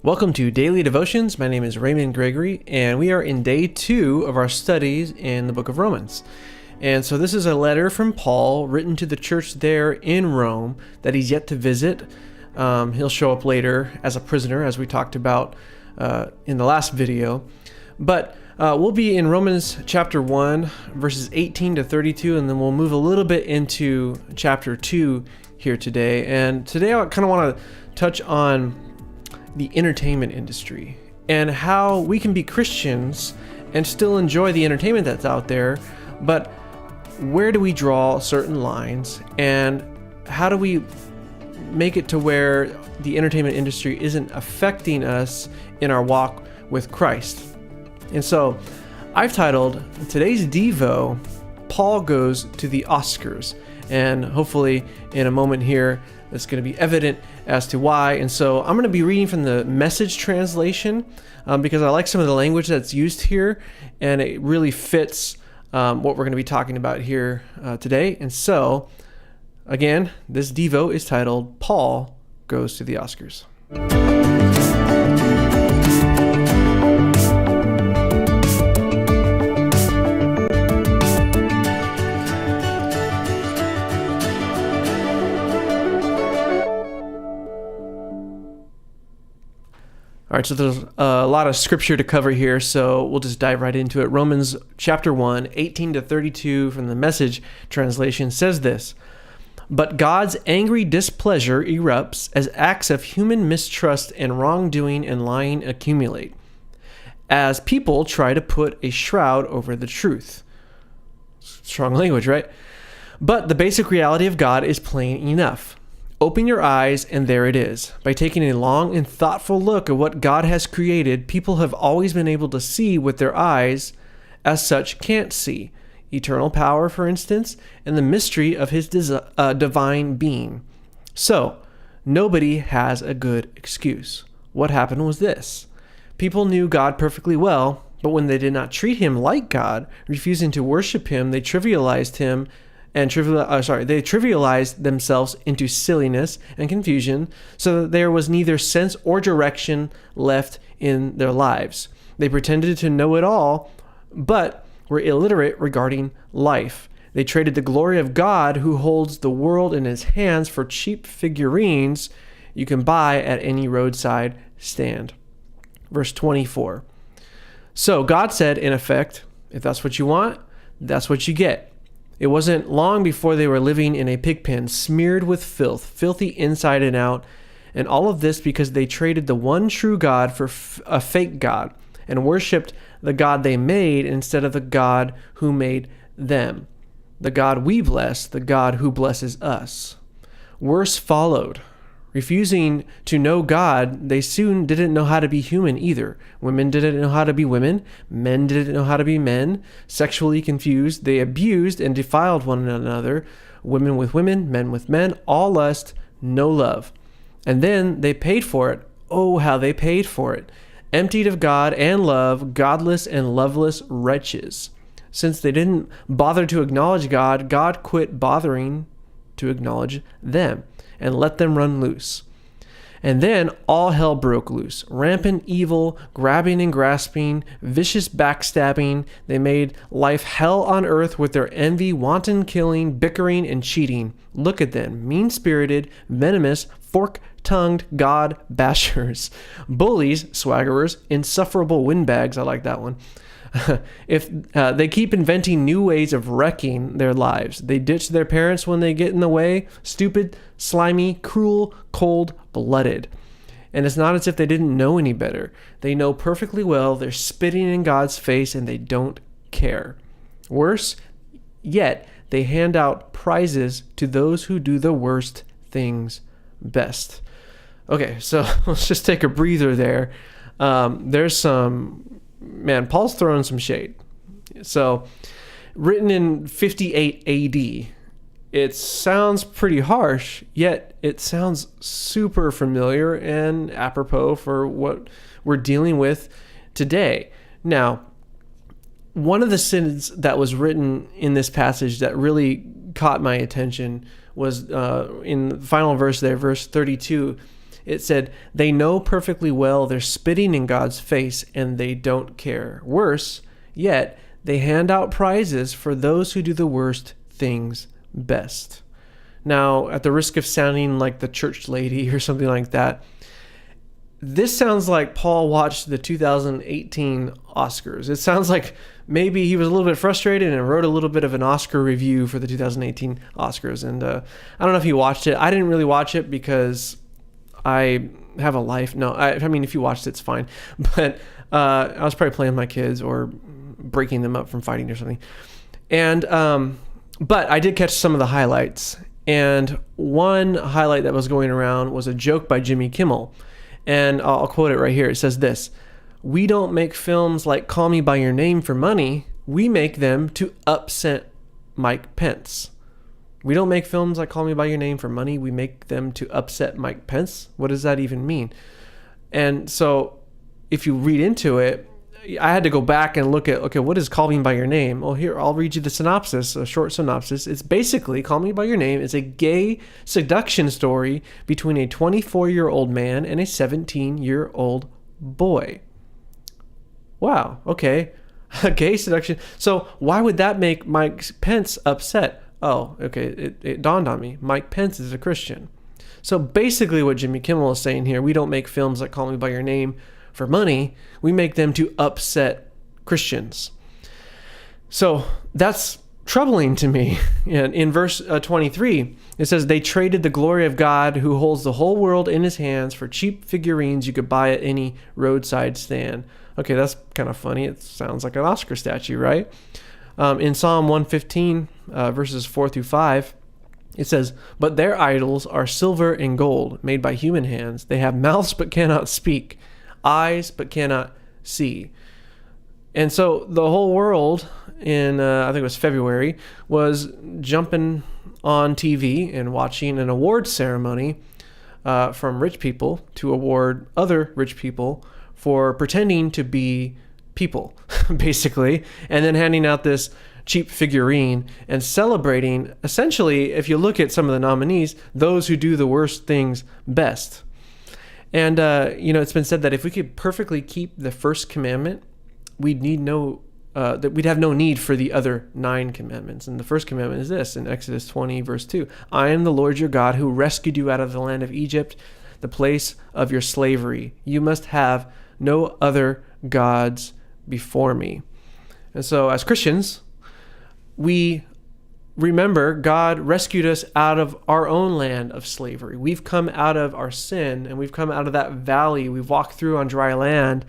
Welcome to Daily Devotions. My name is Raymond Gregory, and we are in day 2 of our studies in the book of Romans. And so this is a letter from Paul written to the church there in Rome that he's yet to visit. He'll show up later as a prisoner, as we talked about in the last video. But we'll be in Romans chapter 1, verses 18 to 32, and then we'll move a little bit into chapter 2 here today. And today I kind of want to touch on the entertainment industry and how we can be Christians and still enjoy the entertainment that's out there, but where do we draw certain lines, and how do we make it to where the entertainment industry isn't affecting us in our walk with Christ? And so I've titled today's Devo, Paul Goes to the Oscars, and hopefully in a moment here it's going to be evident as to why. And so I'm going to be reading from the Message translation because I like some of the language that's used here, and it really fits what we're going to be talking about here today. And so, again, this Devo is titled, Paul Goes to the Oscars. All right, so there's a lot of scripture to cover here, so we'll just dive right into it. Romans chapter 1, 18 to 32 from the Message translation says this: "But God's angry displeasure erupts as acts of human mistrust and wrongdoing and lying accumulate, as people try to put a shroud over the truth." Strong language, right? But the basic reality of God is plain enough. Open your eyes, and there it is. By taking a long and thoughtful look at what God has created, people have always been able to see what their eyes, as such, can't see. Eternal power, for instance, and the mystery of his divine being. So, nobody has a good excuse. What happened was this. People knew God perfectly well, but when they did not treat him like God, refusing to worship him, they trivialized him they trivialized themselves into silliness and confusion, so that there was neither sense or direction left in their lives. They pretended to know it all, but were illiterate regarding life. They traded the glory of God, who holds the world in his hands, for cheap figurines you can buy at any roadside stand. Verse 24. So God said, in effect, if that's what you want, that's what you get. It wasn't long before they were living in a pig pen, smeared with filth, filthy inside and out, and all of this because they traded the one true God for a fake God and worshipped the God they made instead of the God who made them, the God we bless, the God who blesses us. Worse followed. Refusing to know God, they soon didn't know how to be human either. Women didn't know how to be women. Men didn't know how to be men. Sexually confused, they abused and defiled one another. Women with women, men with men, all lust, no love. And then they paid for it. Oh, how they paid for it. Emptied of God and love, godless and loveless wretches. Since they didn't bother to acknowledge God, God quit bothering to acknowledge them and let them run loose. And then all hell broke loose. Rampant evil, grabbing and grasping, vicious backstabbing. They made life hell on earth with their envy, wanton killing, bickering, and cheating. Look at them, mean-spirited, venomous, fork-tongued God bashers, bullies, swaggerers, insufferable windbags. I like that one. If they keep inventing new ways of wrecking their lives. They ditch their parents when they get in the way. Stupid, slimy, cruel, cold-blooded. And it's not as if they didn't know any better. They know perfectly well they're spitting in God's face and they don't care. Worse yet, they hand out prizes to those who do the worst things best. Okay, so let's just take a breather there. Paul's throwing some shade. So, written in 58 AD, it sounds pretty harsh, yet it sounds super familiar and apropos for what we're dealing with today. Now, one of the sins that was written in this passage that really caught my attention was in the final verse there, verse 32. it said, they know perfectly well they're spitting in God's face and they don't care. Worse yet, they hand out prizes for those who do the worst things best. Now, at the risk of sounding like the church lady or something like that, this sounds like Paul watched the 2018 Oscars. It sounds like maybe he was a little bit frustrated and wrote a little bit of an Oscar review for the 2018 Oscars. And I don't know if he watched it. I didn't really watch it because I have a life. No, I mean, if you watched it, it's fine. But I was probably playing with my kids or breaking them up from fighting or something. And but I did catch some of the highlights. And one highlight that was going around was a joke by Jimmy Kimmel. And I'll quote it right here. It says this: "We don't make films like Call Me By Your Name for money. We make them to upset Mike Pence." We don't make films like Call Me By Your Name for money. We make them to upset Mike Pence. What does that even mean? And so if you read into it, I had to go back and look at, okay, what is Call Me By Your Name? Well, here, I'll read you the synopsis, a short synopsis. It's basically, Call Me By Your Name is a gay seduction story between a 24-year-old man and a 17-year-old boy. Wow, okay. A gay seduction. So why would that make Mike Pence upset? Oh, okay, it dawned on me. Mike Pence is a Christian. So basically what Jimmy Kimmel is saying here, we don't make films like Call Me By Your Name for money. We make them to upset Christians. So that's troubling to me. And in verse 23, it says, they traded the glory of God who holds the whole world in his hands for cheap figurines you could buy at any roadside stand. Okay, that's kind of funny. It sounds like an Oscar statue, right? In Psalm 115, verses 4 through 5, it says, but their idols are silver and gold made by human hands. They have mouths but cannot speak, eyes but cannot see. And so the whole world in, I think it was February, was jumping on TV and watching an award ceremony from rich people to award other rich people for pretending to be people, basically, and then handing out this cheap figurine and celebrating, essentially, if you look at some of the nominees, those who do the worst things best. And, it's been said that if we could perfectly keep the first commandment, we'd have no need for the other 9 commandments. And the first commandment is this in Exodus 20, verse 2. I am the Lord your God who rescued you out of the land of Egypt, the place of your slavery. You must have no other gods before me. And so as Christians, we remember God rescued us out of our own land of slavery. We've come out of our sin and we've come out of that valley. We've walked through on dry land.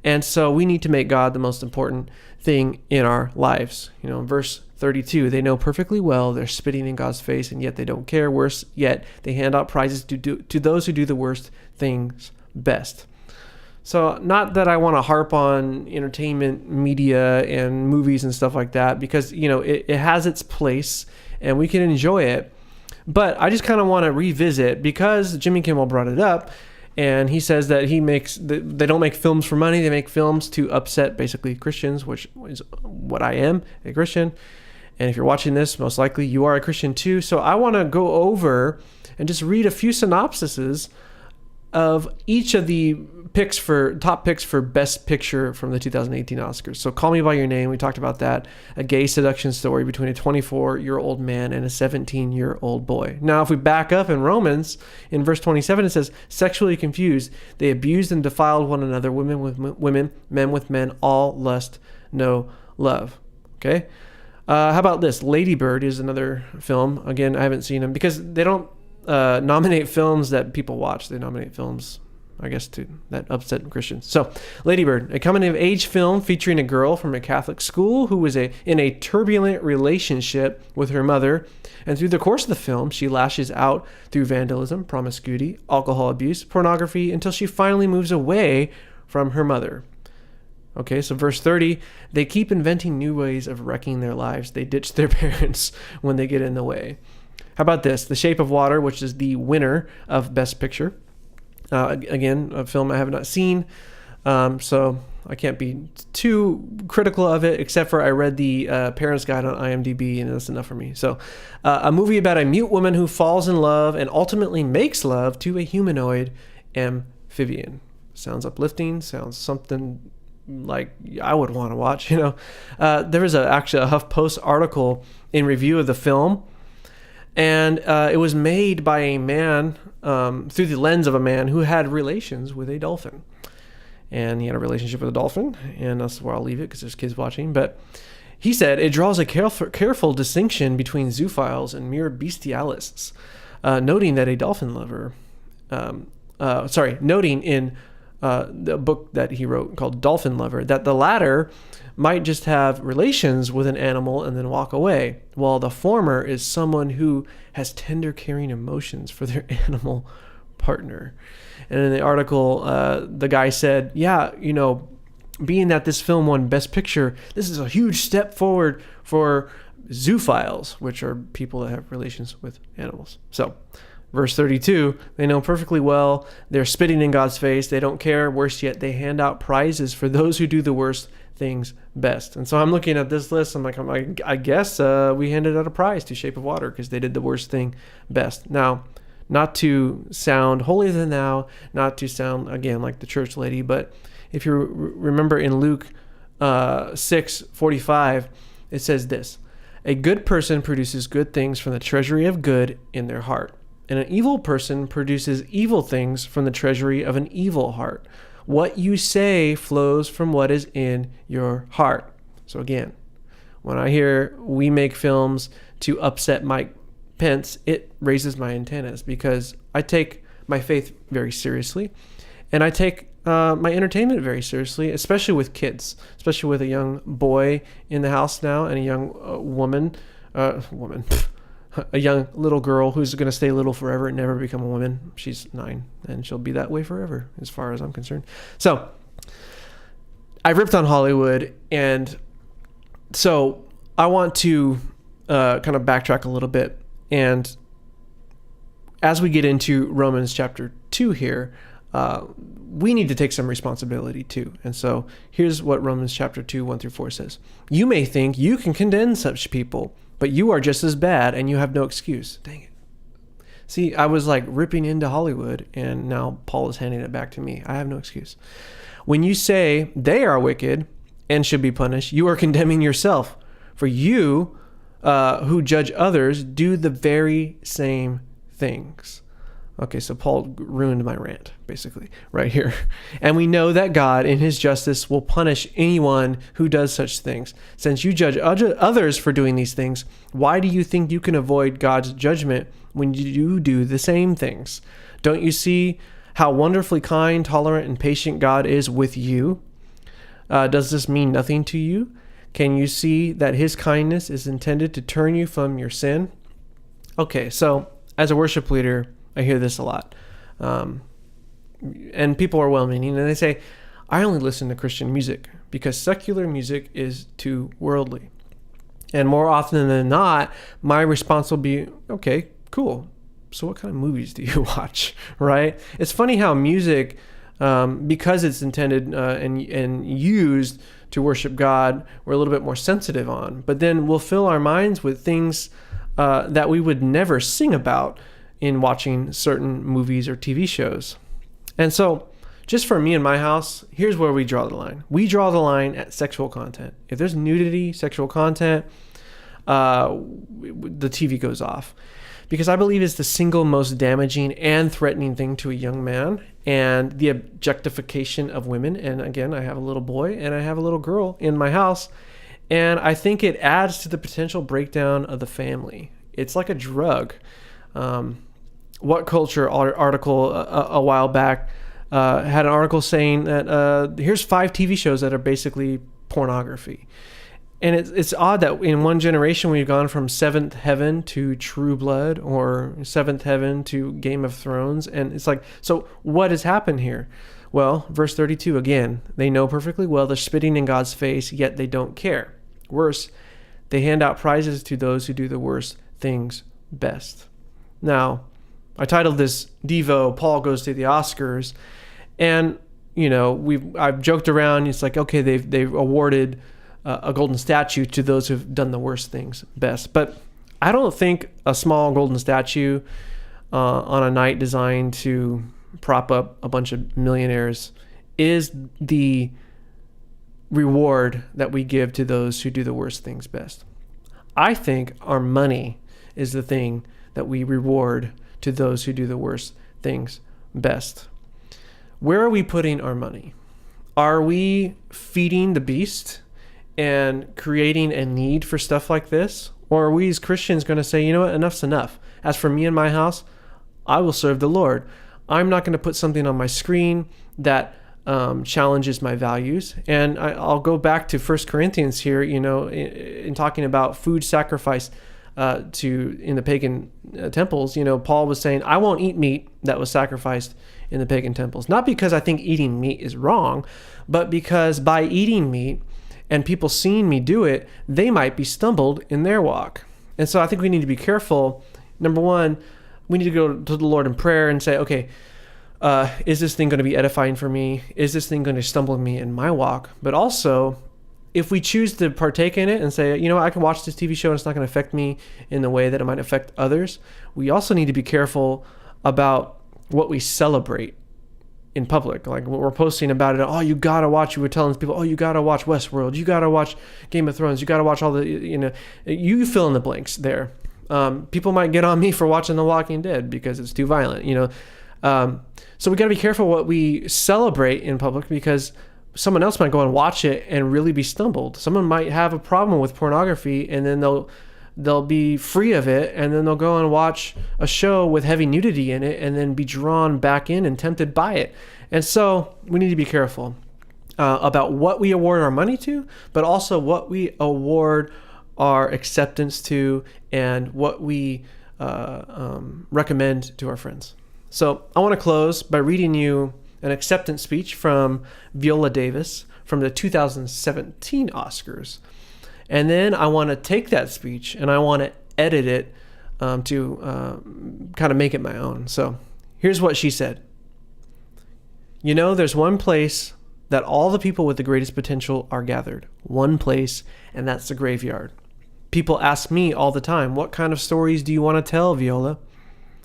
And so we need to make God the most important thing in our lives. In verse 32, they know perfectly well they're spitting in God's face and yet they don't care. Worse yet, they hand out prizes to those who do the worst things best. So not that I want to harp on entertainment media and movies and stuff like that, because, it has its place and we can enjoy it. But I just kind of want to revisit, because Jimmy Kimmel brought it up, and he says that they don't make films for money. They make films to upset basically Christians, which is what I am, a Christian. And if you're watching this, most likely you are a Christian too. So I want to go over and just read a few synopsises of each of the top picks for Best Picture from the 2018 Oscars. So Call Me By Your Name, we talked about that. A gay seduction story between a 24-year-old man and a 17-year-old boy. Now, if we back up in Romans, in verse 27, it says, sexually confused, they abused and defiled one another, women with women, men with men, all lust, no love. Okay? How about this? Lady Bird is another film. Again, I haven't seen them because they don't nominate films that people watch. They nominate films, I guess, that upset Christians. So, Lady Bird, a coming-of-age film featuring a girl from a Catholic school who was in a turbulent relationship with her mother. And through the course of the film, she lashes out through vandalism, promiscuity, alcohol abuse, pornography, until she finally moves away from her mother. Okay, so verse 30, they keep inventing new ways of wrecking their lives. They ditch their parents when they get in the way. How about this? The Shape of Water, which is the winner of Best Picture. Again, a film I have not seen, so I can't be too critical of it, except for I read the Parents Guide on IMDb, and that's enough for me. So, a movie about a mute woman who falls in love and ultimately makes love to a humanoid amphibian. Sounds uplifting. Sounds something like I would want to watch. There was actually a HuffPost article in review of the film, and it was made by a man through the lens of a man who had relations with a dolphin. And he had a relationship with a dolphin, and that's where I'll leave it because there's kids watching. But he said it draws a careful distinction between zoophiles and mere bestialists, noting that a dolphin lover, noting in the book that he wrote called Dolphin Lover, that the latter might just have relations with an animal and then walk away, while the former is someone who has tender, caring emotions for their animal partner. And in the article, the guy said, being that this film won Best Picture, this is a huge step forward for zoophiles, which are people that have relations with animals. So, verse 32, they know perfectly well they're spitting in God's face. They don't care. Worse yet, they hand out prizes for those who do the worst things best. And so I'm looking at this list. I'm like, I guess we handed out a prize to Shape of Water because they did the worst thing best. Now, not to sound holier than thou, not to sound, again, like the church lady, but if you remember in Luke 6:45, it says this: a good person produces good things from the treasury of good in their heart, and an evil person produces evil things from the treasury of an evil heart. What you say flows from what is in your heart. So again, when I hear we make films to upset Mike Pence, it raises my antennas because I take my faith very seriously, and I take my entertainment very seriously, especially with kids, especially with a young boy in the house now and a young a young little girl who's going to stay little forever and never become a woman. She's 9 and she'll be that way forever as far as I'm concerned. So I ripped on Hollywood, and so I want to kind of backtrack a little bit. And as we get into Romans chapter 2 here, we need to take some responsibility too. And so here's what Romans chapter 2, 1-4 says. You may think you can condemn such people, but you are just as bad and you have no excuse. Dang it. See, I was like ripping into Hollywood, and now Paul is handing it back to me. I have no excuse. When you say they are wicked and should be punished, you are condemning yourself. For you who judge others do the very same things. Okay, so Paul ruined my rant, basically, right here. And we know that God, in his justice, will punish anyone who does such things. Since you judge others for doing these things, why do you think you can avoid God's judgment when you do the same things? Don't you see how wonderfully kind, tolerant, and patient God is with you? Does this mean nothing to you? Can you see that his kindness is intended to turn you from your sin? Okay, so as a worship leader, I hear this a lot. And people are well-meaning, and they say, I only listen to Christian music because secular music is too worldly. And more often than not, my response will be, okay, cool. So what kind of movies do you watch, right? It's funny how music, because it's intended and used to worship God, we're a little bit more sensitive on. But then we'll fill our minds with things that we would never sing about in watching certain movies or TV shows. And so just for me and my house, here's where we draw the line. We draw the line at sexual content. If there's nudity, sexual content, the TV goes off. Because I believe it's the single most damaging and threatening thing to a young man, and the objectification of women. And again, I have a little boy and I have a little girl in my house, and I think it adds to the potential breakdown of the family. It's like a drug. What Culture article a while back had an article saying that here's 5 TV shows that are basically pornography. And it's odd that in one generation we've gone from Seventh Heaven to True Blood, or Seventh Heaven to Game of Thrones. And it's like, so what has happened here? Well, verse 32 again, they know perfectly well they're spitting in God's face, yet they don't care. Worse, they hand out prizes to those who do the worst things best. Now, I titled this Devo, Paul Goes to the Oscars. And, I've joked around. It's like, okay, they've awarded a golden statue to those who've done the worst things best. But I don't think a small golden statue on a night designed to prop up a bunch of millionaires is the reward that we give to those who do the worst things best. I think our money is the thing that we reward to those who do the worst things best. Where are we putting our money? Are we feeding the beast and creating a need for stuff like this? Or are we as Christians going to say, you know what, enough's enough. As for me and my house, I will serve the Lord. I'm not going to put something on my screen that challenges my values. And I'll go back to 1 Corinthians here, in talking about food sacrifice in the pagan temples. Paul was saying, I won't eat meat that was sacrificed in the pagan temples. Not because I think eating meat is wrong, but because by eating meat and people seeing me do it, they might be stumbled in their walk. And so I think we need to be careful. Number one, we need to go to the Lord in prayer and say, okay, is this thing going to be edifying for me? Is this thing going to stumble me in my walk? But also, if we choose to partake in it and say, I can watch this TV show and it's not going to affect me in the way that it might affect others, we also need to be careful about what we celebrate in public. Like what we're posting about it. Oh, you got to watch. You were telling people, oh, you got to watch Westworld. You got to watch Game of Thrones. You got to watch all the, you fill in the blanks there. People might get on me for watching The Walking Dead because it's too violent, So we got to be careful what we celebrate in public, because someone else might go and watch it and really be stumbled. Someone might have a problem with pornography and then they'll be free of it, and then they'll go and watch a show with heavy nudity in it and then be drawn back in and tempted by it. And so we need to be careful about what we award our money to, but also what we award our acceptance to and what we recommend to our friends. So I want to close by reading you an acceptance speech from Viola Davis from the 2017 Oscars. And then I want to take that speech and I want to edit it to kind of make it my own. So here's what she said. There's one place that all the people with the greatest potential are gathered. One place, and that's the graveyard. People ask me all the time, what kind of stories do you want to tell, Viola?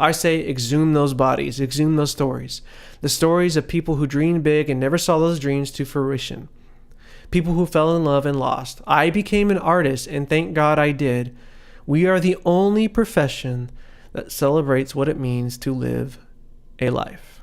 I say, exhume those bodies, exhume those stories. The stories of people who dreamed big and never saw those dreams to fruition. People who fell in love and lost. I became an artist, and thank God I did. We are the only profession that celebrates what it means to live a life.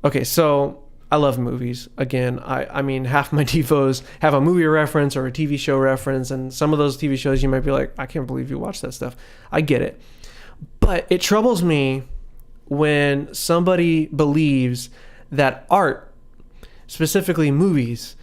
Okay, so I love movies. Again, I mean, half my devos have a movie reference or a TV show reference, and some of those TV shows you might be like, I can't believe you watch that stuff. I get it. But it troubles me when somebody believes that art, specifically movies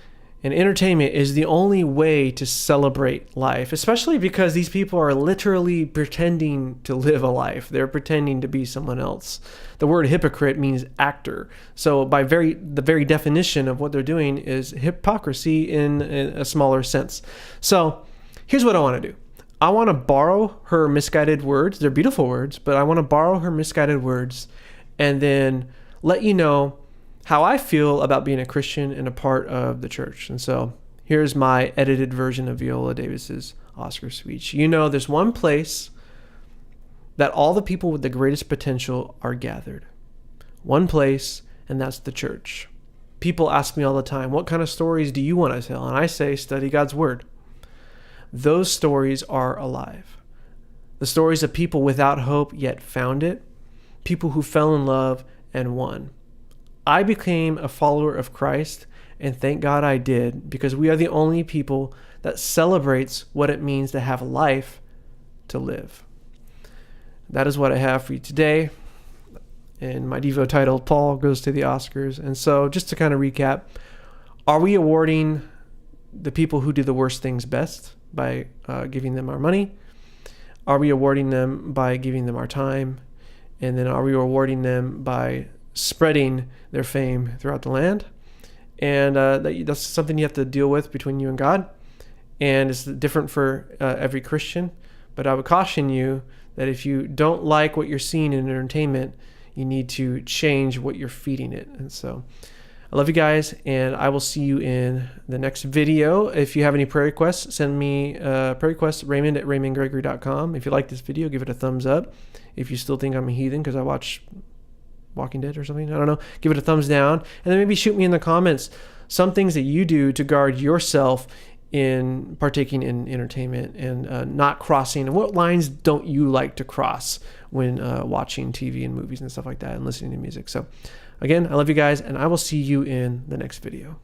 and entertainment, is the only way to celebrate life, especially because these people are literally pretending to live a life. They're pretending to be someone else. The word hypocrite means actor. So by the very definition of what they're doing is hypocrisy in a smaller sense. So here's what I want to do. I want to borrow her misguided words. They're beautiful words, but I want to borrow her misguided words and then let you know how I feel about being a Christian and a part of the church. And so here's my edited version of Viola Davis's Oscar speech. There's one place that all the people with the greatest potential are gathered. One place, and that's the church. People ask me all the time, what kind of stories do you want to tell? And I say, study God's word. Those stories are alive. The stories of people without hope yet found it. People who fell in love and won. I became a follower of Christ, and thank God I did, because we are the only people that celebrates what it means to have a life to live. That is what I have for you today. And my Devo titled, Paul Goes to the Oscars. And so just to kind of recap, are we awarding the people who do the worst things best by giving them our money? Are we awarding them by giving them our time? And then are we rewarding them by spreading their fame throughout the land? And that's something you have to deal with between you and God. And it's different for every Christian. But I would caution you that if you don't like what you're seeing in entertainment, you need to change what you're feeding it. And so I love you guys, and I will see you in the next video. If you have any prayer requests, send me prayer requests, Raymond@raymondgregory.com. If you like this video, give it a thumbs up. If you still think I'm a heathen because I watch Walking Dead or something. I don't know. Give it a thumbs down. And then maybe shoot me in the comments some things that you do to guard yourself in partaking in entertainment and not crossing. And what lines don't you like to cross when watching TV and movies and stuff like that and listening to music? So again, I love you guys, and I will see you in the next video.